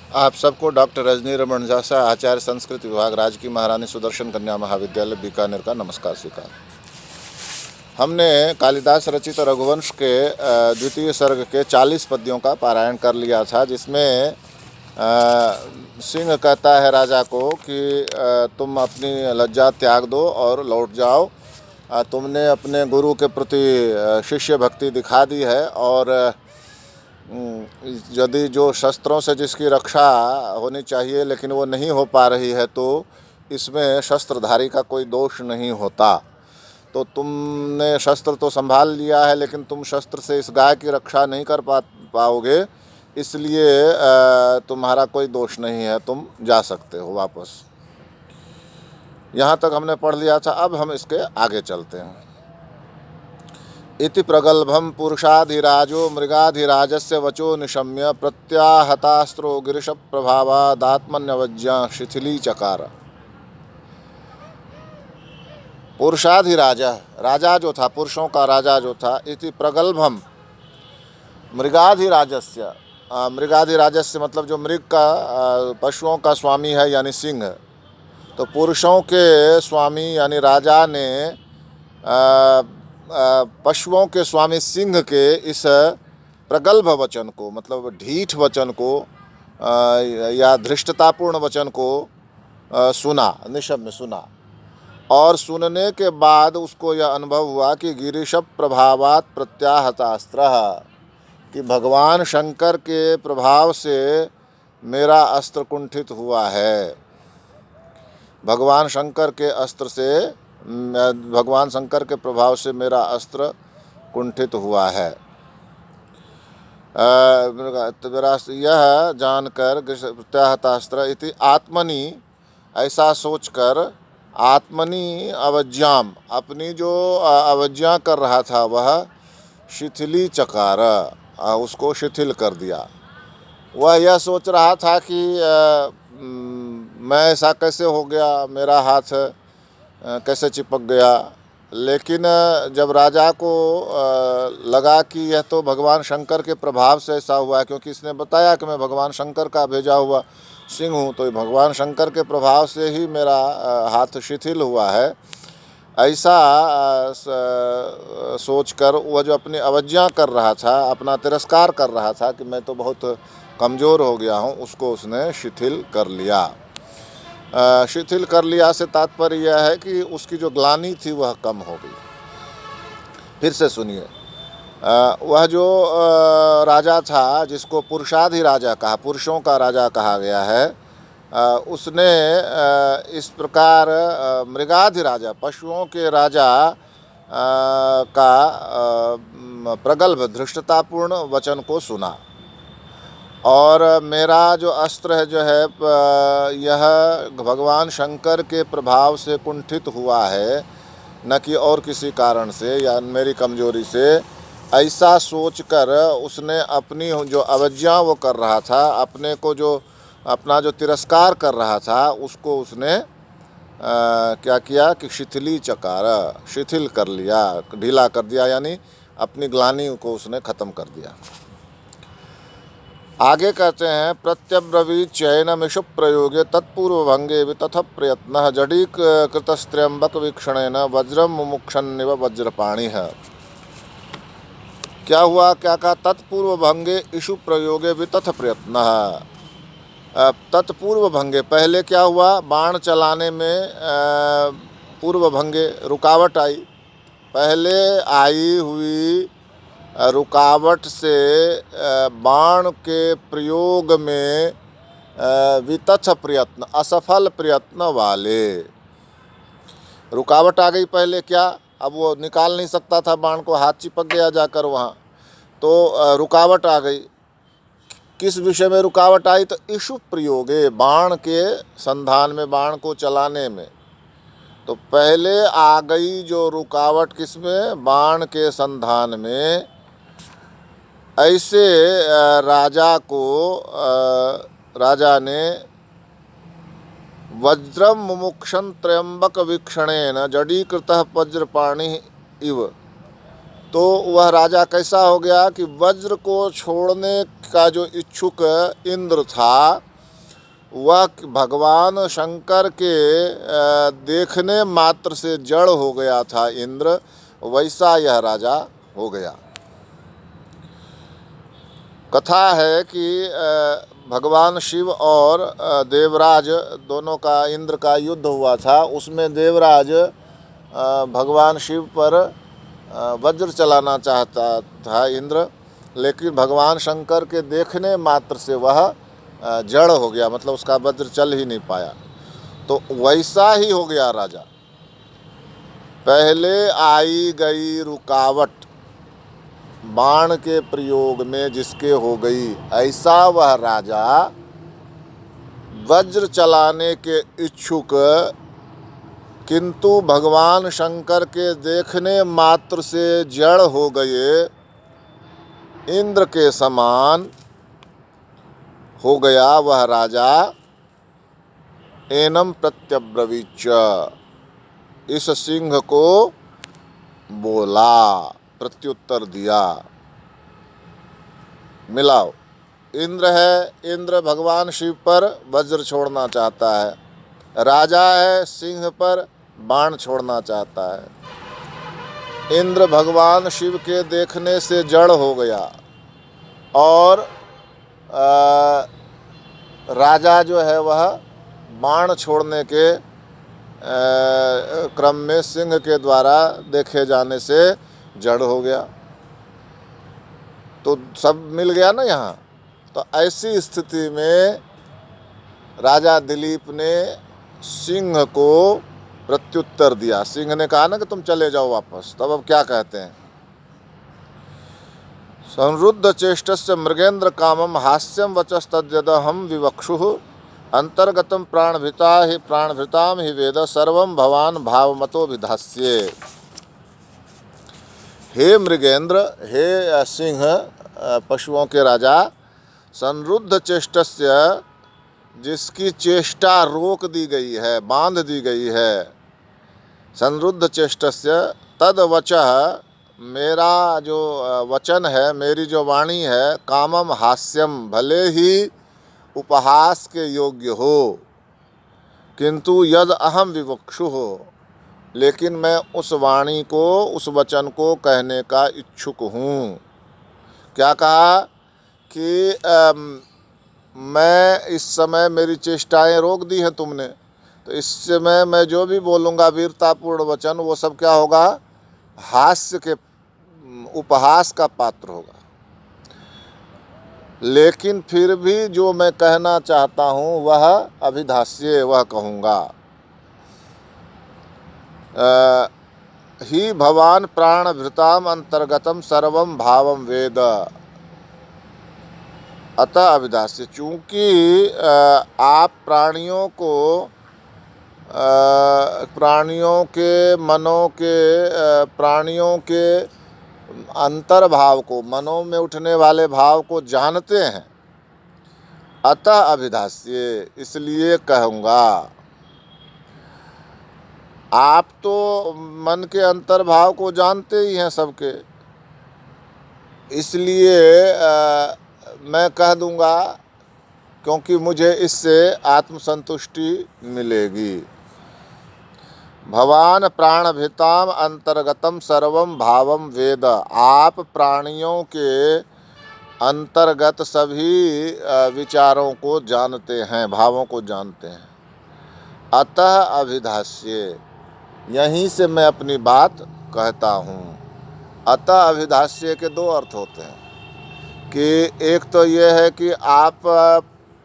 आप सबको डॉक्टर रजनी रमन झासा, आचार्य संस्कृत विभाग, राजकीय महारानी सुदर्शन कन्या महाविद्यालय बीकानेर का नमस्कार स्वीकार। हमने कालिदास रचित रघुवंश के द्वितीय सर्ग के 40 पद्यों का पारायण कर लिया था, जिसमें सिंह कहता है राजा को कि तुम अपनी लज्जा त्याग दो और लौट जाओ। तुमने अपने गुरु के प्रति शिष्य भक्ति दिखा दी है, और यदि जो शस्त्रों से जिसकी रक्षा होनी चाहिए लेकिन वो नहीं हो पा रही है, तो इसमें शस्त्रधारी का कोई दोष नहीं होता। तो तुमने शस्त्र तो संभाल लिया है, लेकिन तुम शस्त्र से इस गाय की रक्षा नहीं कर पाओगे, इसलिए तुम्हारा कोई दोष नहीं है, तुम जा सकते हो वापस। यहाँ तक हमने पढ़ लिया था। अब हम इसके आगे चलते हैं। इति प्रगल्भम पुरुषाधिराजो मृगाधिराजस्य वचो निशम्य प्रत्याहतास्त्रो गिरिश प्रभावादात्मन्यवज्ञा शिथिलीचकार। पुरुषाधिराजा, राजा जो था, पुरुषों का राजा जो था, इति प्रगल्भम मृगाधिराजस्य, मृगाधिराजस्य मतलब जो मृग का पशुओं का स्वामी है यानी सिंह। तो पुरुषों के स्वामी यानी राजा ने पशुओं के स्वामी सिंह के इस प्रगल्भ वचन को, मतलब ढीठ वचन को या धृष्टतापूर्ण वचन को सुना, निशम्य सुना। और सुनने के बाद उसको यह अनुभव हुआ कि गिरीश प्रभावात प्रत्याहतास्त्र, कि भगवान शंकर के प्रभाव से मेरा अस्त्र कुंठित हुआ है। भगवान शंकर के अस्त्र से, भगवान शंकर के प्रभाव से मेरा अस्त्र कुंठित हुआ है। यह जानकर प्रत्याहतास्त्र इति आत्मनि, ऐसा सोचकर, आत्मनि अवज्ञाम, अपनी जो अवज्ञा कर रहा था वह शिथिली चकार, उसको शिथिल कर दिया। वह यह सोच रहा था कि मैं ऐसा कैसे हो गया, मेरा हाथ कैसे चिपक गया। लेकिन जब राजा को लगा कि यह तो भगवान शंकर के प्रभाव से ऐसा हुआ है, क्योंकि इसने बताया कि मैं भगवान शंकर का भेजा हुआ सिंह हूँ, तो भगवान शंकर के प्रभाव से ही मेरा हाथ शिथिल हुआ है, ऐसा सोचकर वह जो अपनी अवज्ञा कर रहा था, अपना तिरस्कार कर रहा था कि मैं तो बहुत कमज़ोर हो गया हूँ, उसको उसने शिथिल कर लिया। शिथिल कर लिया से तात्पर्य यह है कि उसकी जो ग्लानि थी वह कम हो गई। फिर से सुनिए। वह जो राजा था, जिसको पुरुषाधिराजा कहा, पुरुषों का राजा कहा गया है, उसने इस प्रकार मृगाधिराजा, पशुओं के राजा का प्रगल्भ धृष्टतापूर्ण वचन को सुना। और मेरा जो अस्त्र है जो है यह भगवान शंकर के प्रभाव से कुंठित हुआ है, न कि और किसी कारण से या मेरी कमजोरी से, ऐसा सोचकर उसने अपनी जो अवज्ञा वो कर रहा था, अपने को जो अपना जो तिरस्कार कर रहा था, उसको उसने क्या किया कि शिथिली चकार, शिथिल कर लिया, ढीला कर दिया, यानी अपनी ग्लानि को उसने ख़त्म कर दिया। आगे कहते हैं, प्रत्यब्रवीत चयनमिषु प्रयोगे तत्पूर्व भंगे वितथ प्रयत्न जडी कृतस्त्र्यंबक वीक्षणेन वज्रम मुमुक्षन्निव वज्रपाणि है। क्या हुआ, क्या कहा, तत्पूर्व भंगे इषु प्रयोगे वितथ प्रयत्न। तत्पूर्व भंगे, पहले क्या हुआ, बाण चलाने में पूर्व भंगे रुकावट आई। पहले आई हुई रुकावट से बाण के प्रयोग में वितथ प्रयत्न, असफल प्रयत्न वाले, रुकावट आ गई। पहले क्या, अब वो निकाल नहीं सकता था बाण को, हाथ चिपक गया जाकर वहाँ, तो रुकावट आ गई। किस विषय में रुकावट आई, तो इषु प्रयोगे, बाण के संधान में, बाण को चलाने में। तो पहले आ गई जो रुकावट किसमें, बाण के संधान में। ऐसे राजा ने वज्रम मुमुक्षन त्र्यंबक वीक्षणेन जडीकृत वज्रपाणि इव। तो वह राजा कैसा हो गया कि वज्र को छोड़ने का जो इच्छुक इंद्र था, वह भगवान शंकर के देखने मात्र से जड़ हो गया था इंद्र, वैसा यह राजा हो गया। कथा है कि भगवान शिव और देवराज दोनों का, इंद्र का युद्ध हुआ था। उसमें देवराज भगवान शिव पर वज्र चलाना चाहता था इंद्र, लेकिन भगवान शंकर के देखने मात्र से वह जड़ हो गया, मतलब उसका वज्र चल ही नहीं पाया। तो वैसा ही हो गया राजा। पहले आई गई रुकावट बाण के प्रयोग में जिसके हो गई, ऐसा वह राजा वज्र चलाने के इच्छुक किंतु भगवान शंकर के देखने मात्र से जड़ हो गए इंद्र के समान हो गया वह राजा। एनम प्रत्यब्रवीच, इस सिंह को बोला, प्रत्युत्तर दिया। मिलाओ, इंद्र है, इंद्र भगवान शिव पर वज्र छोड़ना चाहता है, राजा है, सिंह पर बाण छोड़ना चाहता है। इंद्र भगवान शिव के देखने से जड़ हो गया और राजा जो है वह बाण छोड़ने के क्रम में सिंह के द्वारा देखे जाने से जड़ हो गया। तो सब मिल गया ना यहाँ। तो ऐसी स्थिति में राजा दिलीप ने सिंह को प्रत्युत्तर दिया। सिंह ने कहा ना कि तुम चले जाओ वापस। तब अब क्या कहते हैं, संरुद्ध चेष्टस्य मृगेंद्र कामम हास्यम वचस्तद्यदहम विवक्षुः अंतर्गतम प्राणभृताम ही वेद सर्वम भवान भावमतो विधास्ये। हे मृगेंद्र, हे सिंह, पशुओं के राजा, संरुद्ध चेष्टस्य, जिसकी चेष्टा रोक दी गई है, बांध दी गई है, संरुद्ध चेष्टस्य तद वचः, मेरा जो वचन है, मेरी जो वाणी है, कामम हास्यम, भले ही उपहास के योग्य हो, किंतु यद अहम विवक्षु हो, लेकिन मैं उस वाणी को, उस वचन को कहने का इच्छुक हूँ। क्या कहा कि मैं इस समय, मेरी चेष्टाएं रोक दी हैं तुमने, तो इस समय मैं जो भी बोलूँगा वीरतापूर्ण वचन, वो सब क्या होगा, हास्य के, उपहास का पात्र होगा। लेकिन फिर भी जो मैं कहना चाहता हूँ वह अभिधाष्य, वह कहूँगा। ही भवान प्राणभृताम अंतर्गतम सर्वम भावम वेद, अतः अभिधाष्य, चूँकि आप प्राणियों को, प्राणियों के मनों के, प्राणियों के अंतर्भाव को, मनों में उठने वाले भाव को जानते हैं, अतः अभिधाष्य, इसलिए कहूँगा। आप तो मन के अंतर्भाव को जानते ही हैं सबके, इसलिए मैं कह दूँगा, क्योंकि मुझे इससे आत्मसंतुष्टि मिलेगी। भवान प्राणभृताम अंतर्गतम सर्वम भावम वेद, आप प्राणियों के अंतर्गत सभी विचारों को जानते हैं, भावों को जानते हैं। अतः अभिधाष्य, यहीं से मैं अपनी बात कहता हूँ। अतः अभिधाष्य के दो अर्थ होते हैं कि एक तो ये है कि आप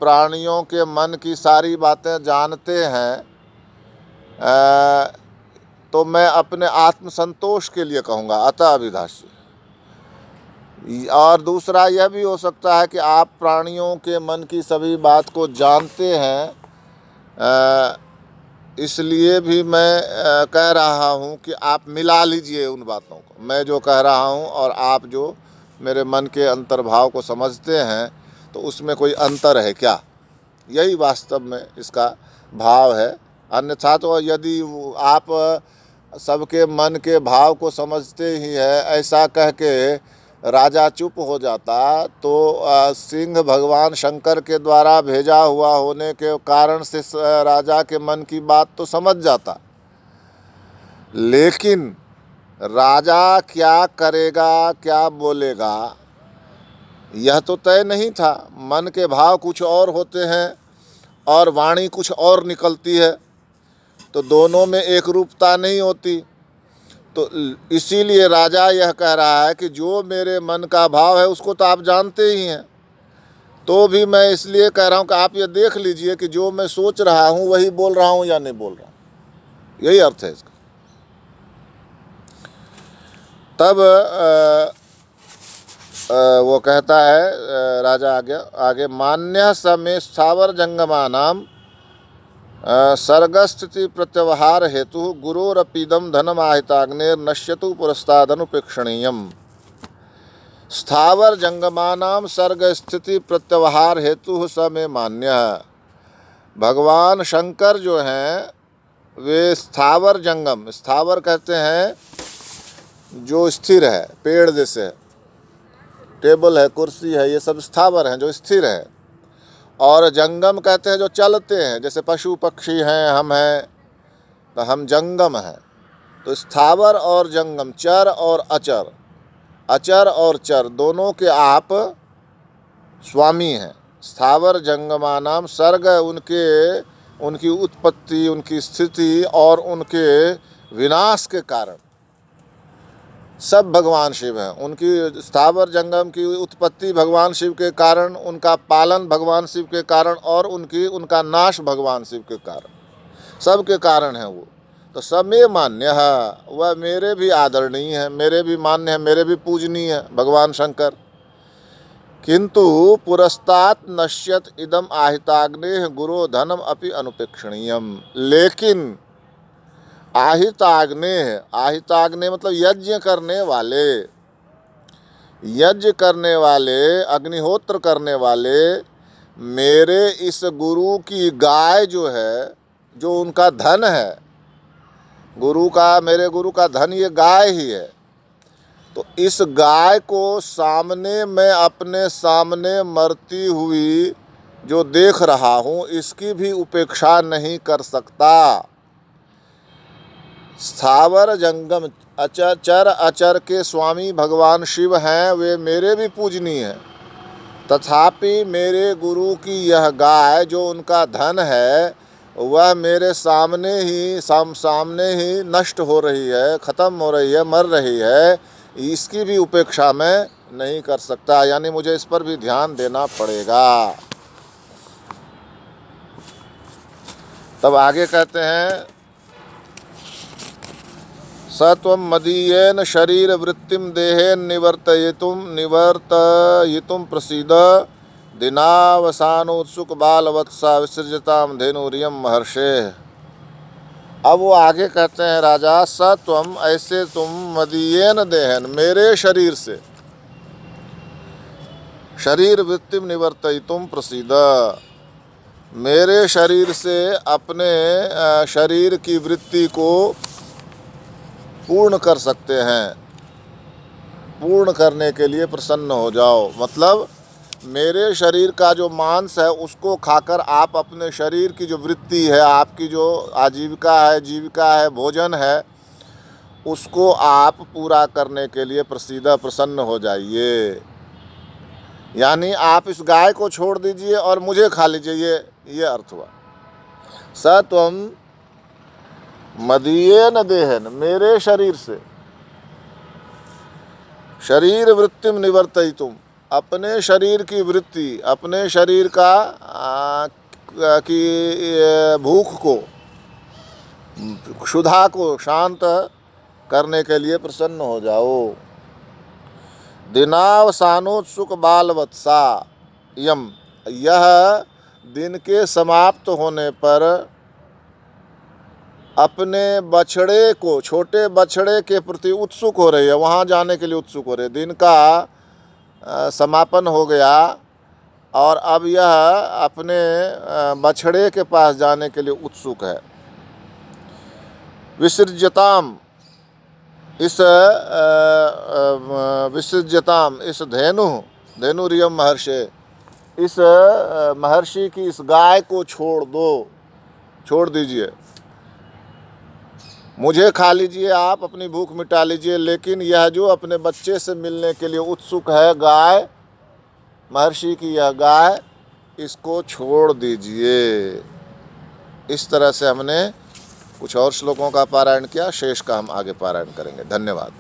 प्राणियों के मन की सारी बातें जानते हैं, तो मैं अपने आत्मसंतोष के लिए कहूँगा, अतः अभिधाष्य। और दूसरा यह भी हो सकता है कि आप प्राणियों के मन की सभी बात को जानते हैं, इसलिए भी मैं कह रहा हूँ कि आप मिला लीजिए उन बातों को, मैं जो कह रहा हूँ और आप जो मेरे मन के अंतर्भाव को समझते हैं, तो उसमें कोई अंतर है क्या, यही वास्तव में इसका भाव है। अन्यथा तो यदि आप सबके मन के भाव को समझते ही है, ऐसा कह के राजा चुप हो जाता तो सिंह भगवान शंकर के द्वारा भेजा हुआ होने के कारण से राजा के मन की बात तो समझ जाता, लेकिन राजा क्या करेगा क्या बोलेगा यह तो तय नहीं था। मन के भाव कुछ और होते हैं और वाणी कुछ और निकलती है, तो दोनों में एक रूपता नहीं होती। तो इसीलिए राजा यह कह रहा है कि जो मेरे मन का भाव है उसको तो आप जानते ही हैं, तो भी मैं इसलिए कह रहा हूँ कि आप ये देख लीजिए कि जो मैं सोच रहा हूँ वही बोल रहा हूँ या नहीं बोल रहा हूँ। यही अर्थ है इसका। तब वो कहता है राजा आगे मान्य समे स्थावर जंगमानाम सर्गस्थिति प्रत्यवहार हेतु गुरोरपीदम धनमाहिताग्नेर नश्यतु पुरस्तादनुपेक्षणीयम। स्थावर जंगमानाम सर्ग स्थिति प्रत्यवहार हेतु स में मान्य। भगवान शंकर जो हैं वे स्थावर जंगम, स्थावर कहते हैं जो स्थिर है, पेड़ जैसे है, टेबल है, कुर्सी है, ये सब स्थावर हैं जो स्थिर है। और जंगम कहते हैं जो चलते हैं, जैसे पशु पक्षी हैं, हम हैं तो हम जंगम हैं। तो स्थावर और जंगम, चर और अचर, अचर और चर दोनों के आप स्वामी हैं। स्थावर जंगमानाम सर्ग उनकी उत्पत्ति, उनकी स्थिति और उनके विनाश के कारण सब भगवान शिव हैं। उनकी स्थावर जंगम की उत्पत्ति भगवान शिव के कारण, उनका पालन भगवान शिव के कारण और उनका नाश भगवान शिव के कारण, सब के कारण है वो। तो सब में मान्य है, वह मेरे भी आदरणीय है, मेरे भी मान्य है, मेरे भी पूजनीय है भगवान शंकर। किंतु पुरस्तात नश्यत इदम आहिताग्नेह गुरो धनम अपि अनुपेक्षणीयम। लेकिन आहिताग्नेह, आहिताग्नेह मतलब यज्ञ करने वाले, यज्ञ करने वाले, अग्निहोत्र करने वाले मेरे इस गुरु की गाय जो है, जो उनका धन है, गुरु का, मेरे गुरु का धन ये गाय ही है। तो इस गाय को सामने, मैं अपने सामने मरती हुई जो देख रहा हूँ, इसकी भी उपेक्षा नहीं कर सकता। स्थावर जंगम चर अचर के स्वामी भगवान शिव हैं, वे मेरे भी पूजनीय हैं। तथापि मेरे गुरु की यह गाय जो उनका धन है, वह मेरे सामने ही नष्ट हो रही है, ख़त्म हो रही है, मर रही है, इसकी भी उपेक्षा मैं नहीं कर सकता, यानी मुझे इस पर भी ध्यान देना पड़ेगा। तब आगे कहते हैं सत्वं मदीयेन शरीर वृत्तिम देहेन निवर्तयितुम प्रसीद दिनावसानोत्सुक बालवत्सा विसर्जताम धेनुरियम महर्षे। अब वो आगे कहते हैं राजा, सत्वम ऐसे तुम मदीयेन देहन, मेरे शरीर से, शरीर वृत्तिम निवर्तयितुम प्रसीद, मेरे शरीर से अपने शरीर की वृत्ति को पूर्ण कर सकते हैं, पूर्ण करने के लिए प्रसन्न हो जाओ। मतलब मेरे शरीर का जो मांस है उसको खाकर आप अपने शरीर की जो वृत्ति है, आपकी जो आजीविका है, जीविका है, भोजन है, उसको आप पूरा करने के लिए प्रसन्न हो जाइए। यानी आप इस गाय को छोड़ दीजिए और मुझे खा लीजिए, ये अर्थ हुआ। सत्वम मदीयेन देहन, मेरे शरीर से, शरीर वृत्तिम निवर्तयितुम, अपने शरीर की वृत्ति, अपने शरीर की भूख को, क्षुधा को शांत करने के लिए प्रसन्न हो जाओ। दिनावसानोत्सुक बालवत्सा यम, यह दिन के समाप्त होने पर अपने बछड़े को, छोटे बछड़े के प्रति उत्सुक हो रही है, वहाँ जाने के लिए उत्सुक हो रही है। दिन का समापन हो गया और अब यह अपने बछड़े के पास जाने के लिए उत्सुक है। विसर्जताम, इस विसृज्यताम, इस धेनुरियम महर्षि, इस महर्षि की इस गाय को छोड़ दीजिए। मुझे खा लीजिए, आप अपनी भूख मिटा लीजिए, लेकिन यह जो अपने बच्चे से मिलने के लिए उत्सुक है गाय, महर्षि की यह गाय, इसको छोड़ दीजिए। इस तरह से हमने कुछ और श्लोकों का पारायण किया, शेष का हम आगे पारायण करेंगे। धन्यवाद।